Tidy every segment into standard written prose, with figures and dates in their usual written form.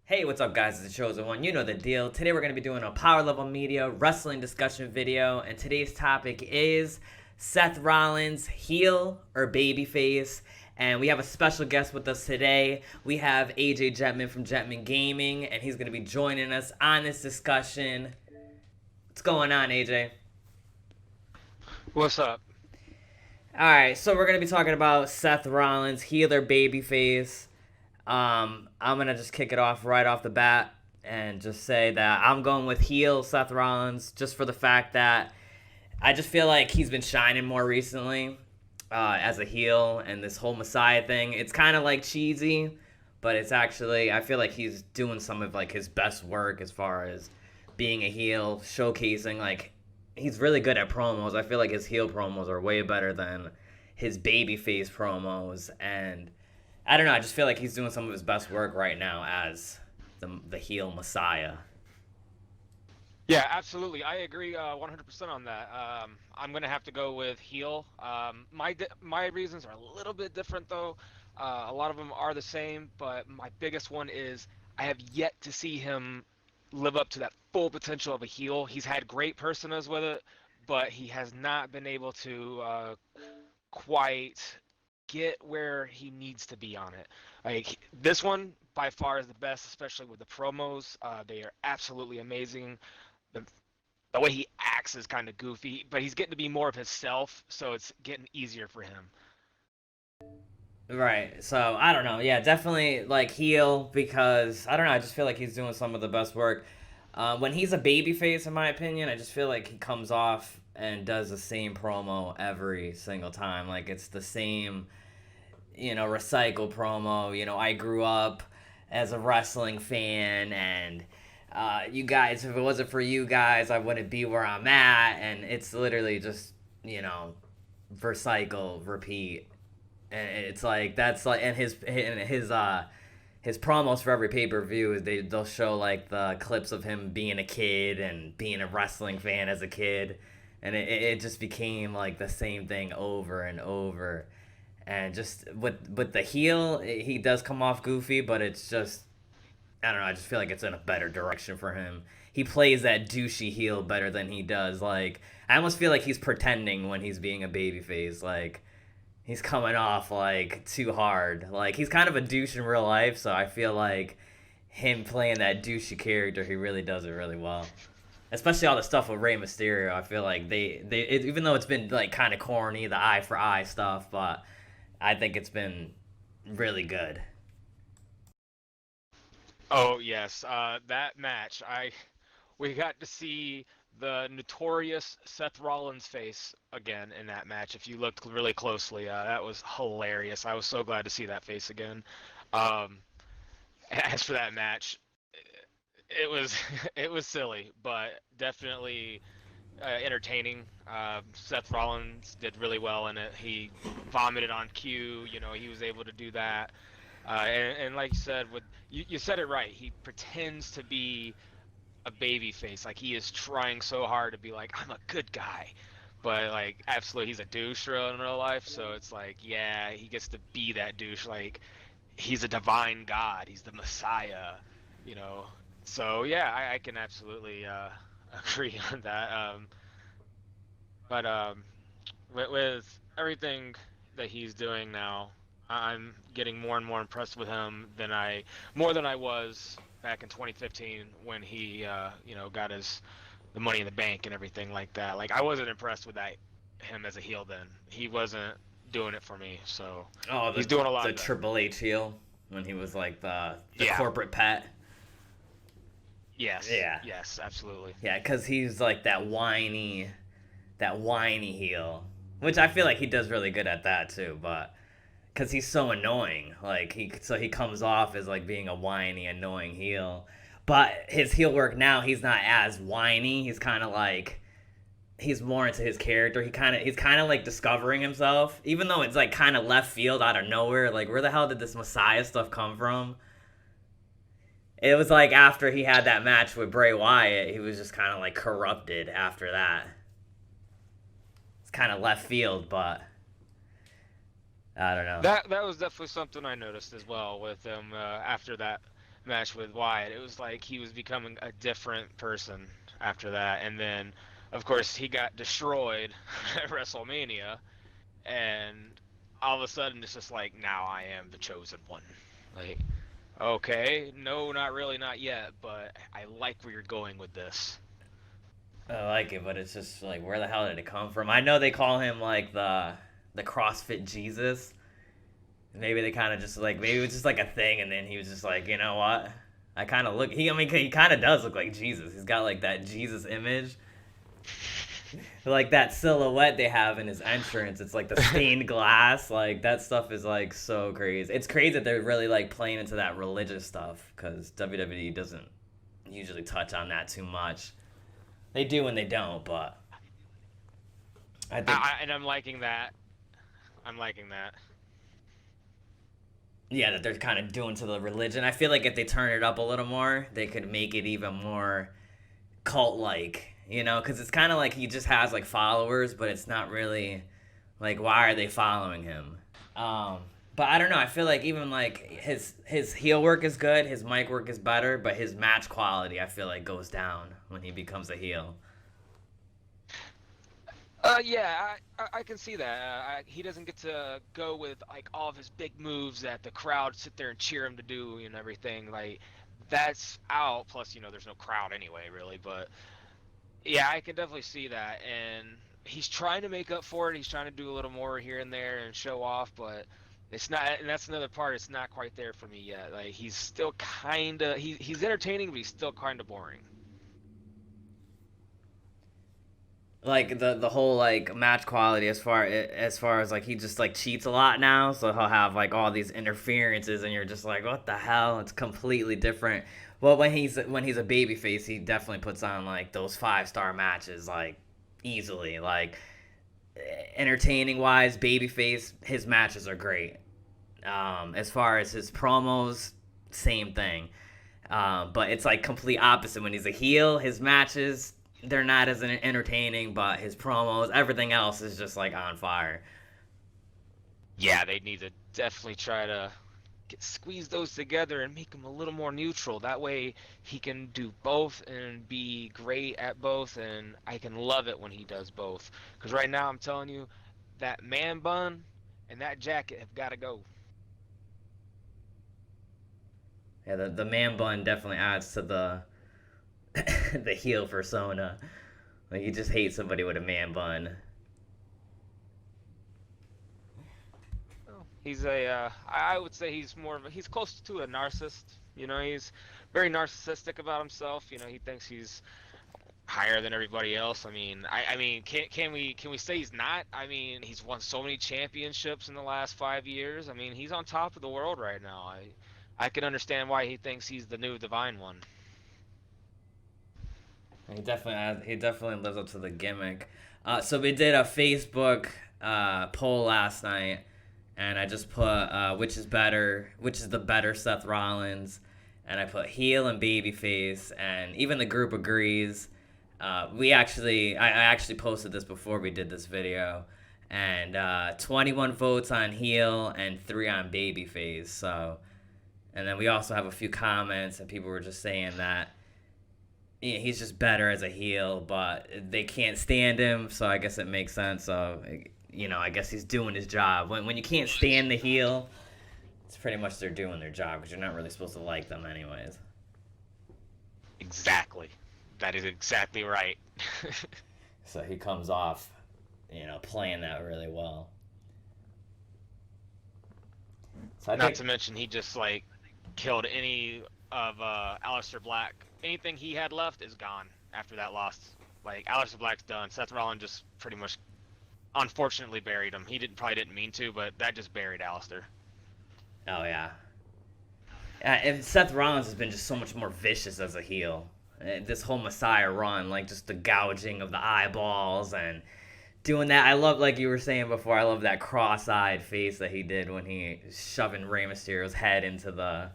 Hey, what's up, guys? It's the Chosen One. You know the deal. Today we're going to be doing a Power Level Media wrestling discussion video, and today's topic is Seth Rollins, heel or babyface. And we have a special guest with us today. We have AJ Jetmen from Jetmen Gaming, and he's going to be joining us on this discussion. What's going on, AJ? What's up? All right, so we're going to be talking about Seth Rollins, heel or babyface. I'm gonna just kick it off right off the bat and just say that I'm going with heel Seth Rollins just for the fact that I just feel like he's been shining more recently as a heel, and this whole Messiah thing. It's kind of like cheesy, but it's actually I feel like he's doing some of like his best work as far as being a heel, showcasing like he's really good at promos. I feel like his heel promos are way better than his babyface promos, and I don't know. I just feel like he's doing some of his best work right now as the heel Messiah. Yeah, absolutely. I agree 100% on that. I'm gonna have to go with heel. My reasons are a little bit different though. A lot of them are the same, but my biggest one is I have yet to see him live up to that full potential of a heel. He's had great personas with it, but he has not been able to quite get where he needs to be on it. Like this one by far is the best, especially with the promos. They are absolutely amazing. The, the way he acts is kind of goofy, but he's getting to be more of himself, so it's getting easier for him. Right. So I don't know. Yeah, definitely like heel because I don't know. I just feel like he's doing some of the best work. When he's a babyface, in my opinion, I just feel like he comes off and does the same promo every single time. Like it's the same, recycle promo. I grew up as a wrestling fan, and you guys, if it wasn't for you guys, I wouldn't be where I'm at. And it's literally just, recycle, repeat. And it's like that's like, and his promos for every pay per view they'll show like the clips of him being a kid and being a wrestling fan as a kid, and it just became like the same thing over and over. And just with the heel, he does come off goofy, but it's just I don't know. I just feel like it's in a better direction for him. He plays that douchey heel better than he does. Like I almost feel like he's pretending when he's being a babyface. Like he's coming off like too hard. Like he's kind of a douche in real life, so I feel like him playing that douchey character, he really does it really well. Especially all the stuff with Rey Mysterio, I feel like even though it's been like kind of corny, the eye for eye stuff, but I think it's been really good. Oh yes, that match. We got to see the notorious Seth Rollins face again in that match. If you looked really closely, that was hilarious. I was so glad to see that face again. Um, as for that match, it was it was silly, but definitely entertaining. Seth Rollins did really well in it. He vomited on cue. He was able to do that. And like you said, you said it right. He pretends to be a baby face. Like he is trying so hard to be like, I'm a good guy. But like absolutely he's a douche in real life. So it's like, yeah, he gets to be that douche. Like he's a divine god. He's the Messiah, you know. So yeah, I can absolutely agree on that. But with everything that he's doing now, I'm getting more and more impressed with him more than I was back in 2015 when he, got the Money in the Bank and everything like that. Like I wasn't impressed with him as a heel then. He wasn't doing it for me. So Oh, he's the doing a the lot better. Triple H heel when he was like the Yeah. corporate pet. Yes. Yeah, Yes. Absolutely. yeah, because he's like that whiny heel, which I feel like he does really good at that too. But because he's so annoying, like he comes off as like being a whiny, annoying heel. But his heel work now, he's not as whiny. He's kind of like he's more into his character. He's kind of like discovering himself, even though it's like kind of left field out of nowhere. Like where the hell did this Messiah stuff come from? It was like after he had that match with Bray Wyatt, he was just kind of like corrupted after that. It's kind of left field, but I don't know. That was definitely something I noticed as well with him after that match with Wyatt, it was like he was becoming a different person after that. And then, of course, he got destroyed at WrestleMania, and all of a sudden it's just like, now I am the chosen one. Like, okay, no, not really, not yet, but I like where you're going with this. I like it, but it's just like, where the hell did it come from? I know they call him like the CrossFit Jesus. Maybe they kind of just like, maybe it was just like a thing, and then he was just like, you know what? I kind of look. I mean, he kind of does look like Jesus. He's got like that Jesus image, like that silhouette they have in his entrance. It's like the stained glass. Like that stuff is like so crazy. It's crazy that they're really like playing into that religious stuff, because WWE doesn't usually touch on that too much. They do and they don't, but I think And I'm liking that. I'm liking that. yeah, that they're kind of doing to the religion. I feel like if they turn it up a little more, they could make it even more cult like, you know, because it's kind of like he just has like followers, but it's not really like, why are they following him? But I don't know. I feel like even like his heel work is good, his mic work is better, but his match quality I feel like goes down when he becomes a heel. Yeah, I can see that. He doesn't get to go with like all of his big moves that the crowd sit there and cheer him to do and everything. Like that's out. Plus, there's no crowd anyway, really. But yeah, I can definitely see that. And he's trying to make up for it. He's trying to do a little more here and there and show off, but it's not. And that's another part. It's not quite there for me yet. Like he's still kind of he's entertaining, but he's still kind of boring. Like the whole like match quality as far as like he just like cheats a lot now, so he'll have like all these interferences and you're just like, what the hell? It's completely different. Well, when he's a babyface, he definitely puts on like those 5-star matches like easily. Like entertaining wise, babyface, his matches are great. As far as his promos, same thing. But it's like complete opposite when he's a heel. His matches, they're not as entertaining, but his promos, everything else is just like on fire. Yeah, they need to definitely try to squeeze those together and make him a little more neutral. That way he can do both and be great at both, and I can love it when he does both. Because right now I'm telling you, that man bun and that jacket have got to go. Yeah, the man bun definitely adds to the the heel persona. Like you just hate somebody with a man bun. He's I would say he's more of a, he's close to a narcissist. He's very narcissistic about himself. He thinks he's higher than everybody else. I mean, can we say he's not? I mean, he's won so many championships in the last 5 years. I mean, he's on top of the world right now. I can understand why he thinks he's the new divine one. He definitely lives up to the gimmick. So we did a Facebook poll last night, and I just put which is the better Seth Rollins, and I put heel and babyface, and even the group agrees. I actually posted this before we did this video, and 21 votes on heel and 3 on babyface. So, and then we also have a few comments, and people were just saying that yeah, he's just better as a heel, but they can't stand him, so I guess it makes sense. So, I guess he's doing his job. When you can't stand the heel, it's pretty much they're doing their job, because you're not really supposed to like them anyways. Exactly. That is exactly right. So he comes off, playing that really well. So Not to mention he just like killed any of Aleister Black. Anything he had left is gone after that loss. Like Aleister Black's done. Seth Rollins just pretty much unfortunately buried him. He probably didn't mean to, but that just buried Aleister. Oh yeah. And Seth Rollins has been just so much more vicious as a heel. This whole Messiah run, like just the gouging of the eyeballs and doing that. I love, like you were saying before, I love that cross-eyed face that he did when he shoving Rey Mysterio's head into the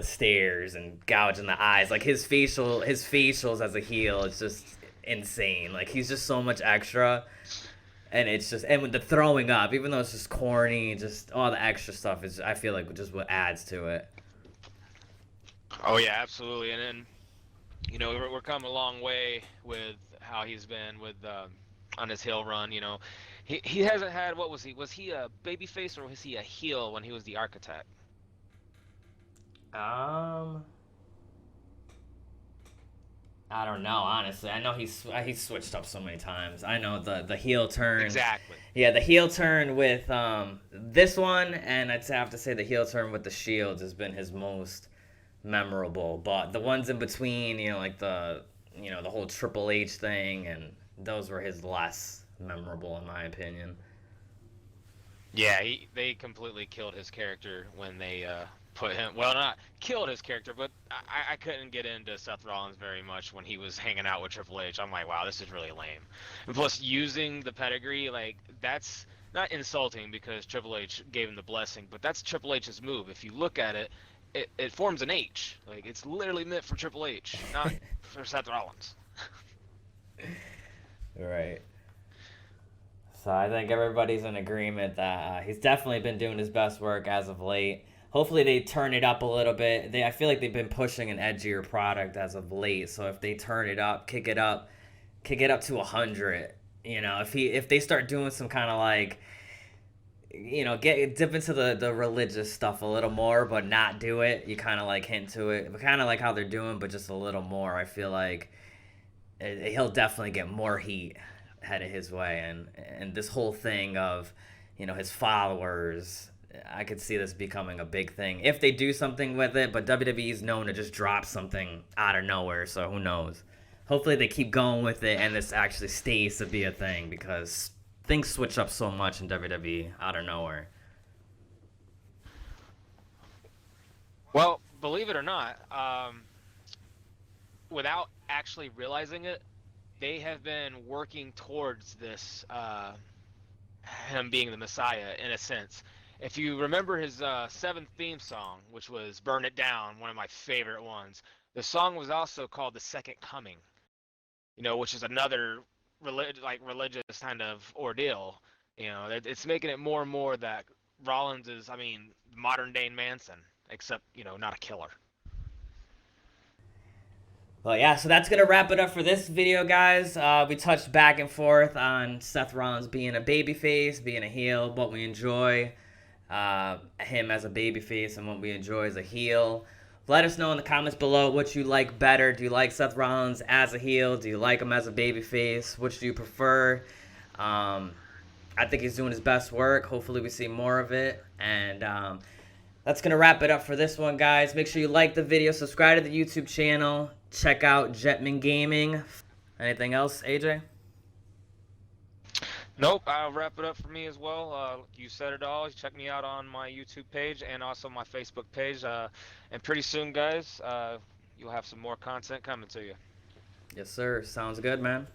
stairs and gouging the eyes. Like his facials as a heel, it's just insane. Like he's just so much extra. And it's just, and with the throwing up, even though it's just corny, just all the extra stuff is, I feel like, just what adds to it. Oh yeah, absolutely. And then we're coming a long way with how he's been with on his heel run. He hasn't had, what was he? Was he a babyface or was he a heel when he was the Architect? Um, I don't know, honestly. I know he's switched up so many times. I know the heel turn. Exactly. Yeah, the heel turn with this one, and I'd have to say the heel turn with the Shield has been his most memorable. But the ones in between, like the whole Triple H thing, and those were his less memorable in my opinion. Yeah, they completely killed his character when they put him. Well, not killed his character, but I couldn't get into Seth Rollins very much when he was hanging out with Triple H. I'm like, wow, this is really lame. And plus, using the pedigree, like, that's not insulting because Triple H gave him the blessing, but that's Triple H's move. If you look at it, it forms an H. Like, it's literally meant for Triple H, not for Seth Rollins. Right. So I think everybody's in agreement that he's definitely been doing his best work as of late. Hopefully they turn it up a little bit. I feel like they've been pushing an edgier product as of late. So if they turn it up, kick it up to 100. If they start doing some kind of like, get dip into the religious stuff a little more, but not do it. You kind of like hint to it, but kind of like how they're doing, but just a little more. I feel like he'll definitely get more heat headed his way, and this whole thing of his followers, I could see this becoming a big thing if they do something with it. But WWE is known to just drop something out of nowhere, so who knows. Hopefully they keep going with it and this actually stays to be a thing, because things switch up so much in WWE out of nowhere. Well, believe it or not, without actually realizing it, they have been working towards this, him being the Messiah in a sense. If you remember his seventh theme song, which was "Burn It Down," one of my favorite ones, the song was also called "The Second Coming," which is another religious kind of ordeal. It's making it more and more that Rollins is, I mean, modern day Manson, except not a killer. Well, yeah, so that's going to wrap it up for this video, guys. We touched back and forth on Seth Rollins being a babyface, being a heel, what we enjoy, him as a babyface, and what we enjoy as a heel. Let us know in the comments below what you like better. Do you like Seth Rollins as a heel? Do you like him as a babyface? Which do you prefer? I think he's doing his best work. Hopefully we see more of it. And that's going to wrap it up for this one, guys. Make sure you like the video, subscribe to the YouTube channel, check out Jetmen Gaming. Anything else, AJ? Nope, I'll wrap it up for me as well. You said it all. Check me out on my YouTube page and also my Facebook page. And pretty soon, guys, you'll have some more content coming to you. Yes, sir. Sounds good, man.